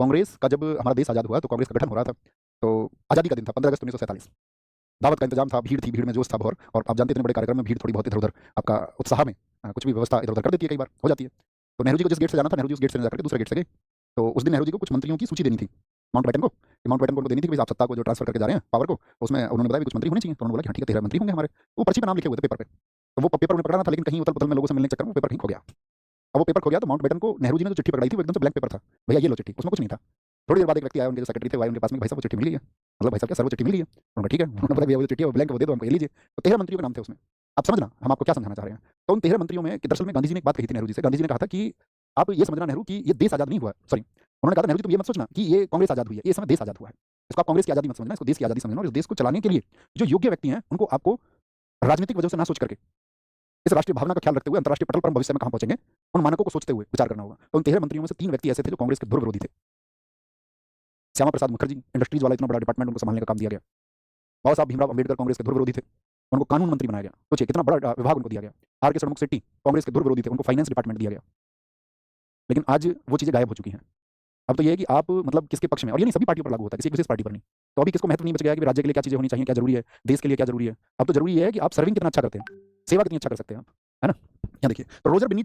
कांग्रेस का जब हमारा देश आज़ाद हुआ तो कांग्रेस का गठन हो रहा था। तो आज़ादी का दिन था 15 अगस्त 1947। दावत का इंतजाम था, भीड़ थी, भीड़ में जोश था बहुत, और आप जानते हैं इतने बड़े कार्यक्रम में भीड़ थोड़ी बहुत इधर-उधर आपका उत्साह में कुछ भी व्यवस्था इधर-उधर कर देती है, कई बार हो जाती है। तो नेहरू जी को जिस गेट से जाना था, नेहरू जी उस गेट से ना जाकर के दूसरे गेट से गए। तो उस दिन नेहरू जी को कुछ मंत्रियों की सूची देनी थी, माउंटबेटन को। कि माउंटबेटन को उनको देनी थी कि भई आप सत्ता को जो ट्रांसफर करके जा रहे हैं, पावर को, तो उसमें उन्होंने बताया कि कुछ मंत्री होने चाहिए। तो उन्होंने बोला कि हाँ ठीक है, 13 मंत्री होंगे हमारे। वो पर्ची पे नाम लिखे हुए थे पेपर पे। तो वो पेपर उन्हें पकड़ाना था, लेकिन कहीं उथल-पुथल में लोगों से मिलने के चक्कर में वो पेपर कहीं खो गया। अब वो पेपर खो गया तो माउंटबेटन को नेहरू जी ने जो चिट्ठी पकड़ाई थी वो एकदम से ब्लैंक पेपर था। भैया ये लो चिट्ठी, उसमें कुछ नहीं था। थोड़ी देर बाद एक व्यक्ति आया, उनके जो सेक्रेटरी थे वो आए उनके पास में, भाई साहब वो चिट्ठी मिल गई है। मतलब भाई साहब क्या सर वो चिट्ठी मिल गई है? उन्होंने कहा ठीक है। उन्होंने बोला भैया वो जो चिट्ठी है वो ब्लैंक है, वो दे दो हमको, ये लीजिए। तो 13 मंत्रियों के नाम थे उसमें। आप समझना हम आपको क्या समझाना चाह रहे हैं। तो उन 13 मंत्रियों में कि दरअसल में गांधी जी ने एक बात कही थी नेहरू जी से। गांधी जी ने कहा था कि आप ये समझना नेहरू कि ये देश आज़ाद नहीं हुआ है, सॉरी, उन्होंने कहा था नेहरू जी तुम ये मत सोचना कि ये कांग्रेस आज़ाद हुई है, ये समय देश आज़ाद हुआ है। इसको आप कांग्रेस की आज़ादी मत समझना, इसको देश की आज़ादी समझना, और इस देश को चलाने के लिए जो योग्य व्यक्ति हैं उनको आपको राजनीतिक वजह से ना सोच करके इस राष्ट्रीय भावना का ख्याल रखते हुए अंतर्राष्ट्रीय पटल पर हम भविष्य में कहां पहुंचेंगे, उन मानकों को सोचते हुए विचार करना होगा। तो उन 13 मंत्रियों में से 3 व्यक्ति ऐसे थे जो कांग्रेस के धुर विरोधी थे। श्यामा प्रसाद मुखर्जी, इंडस्ट्रीज वाला इतना बड़ा डिपार्टमेंट उनको संभालने का काम दिया गया। बाबा साहब भीमराव अंबेडकर कांग्रेस के धुर विरोधी थे, उनको कानून मंत्री बनाया गया। सोचिए कितना बड़ा विभाग उनको दिया गया। आर के षणमुख शेट्टी कांग्रेस के धुर विरोधी थे, उनको फाइनेंस डिपार्टमेंट दिया गया। लेकिन आज वो चीजें गायब हो चुकी हैं। अब तो ये है कि आप मतलब किसके पक्ष में, और ये नहीं सभी पार्टियों पर लागू होता है, किसी एक विशेष पार्टी पर नहीं। तो अभी किसको महत्व नहीं बच गया कि राज्य के लिए क्या चीजें होनी चाहिए, क्या जरूरी है, देश के लिए क्या जरूरी है। अब तो जरूरी ये है कि आप सर्विंग कितना अच्छा करते हैं, सेवा कितनी अच्छा कर सकते हैं आप, है ना। यहाँ देखिए तो रोजर बिन्नी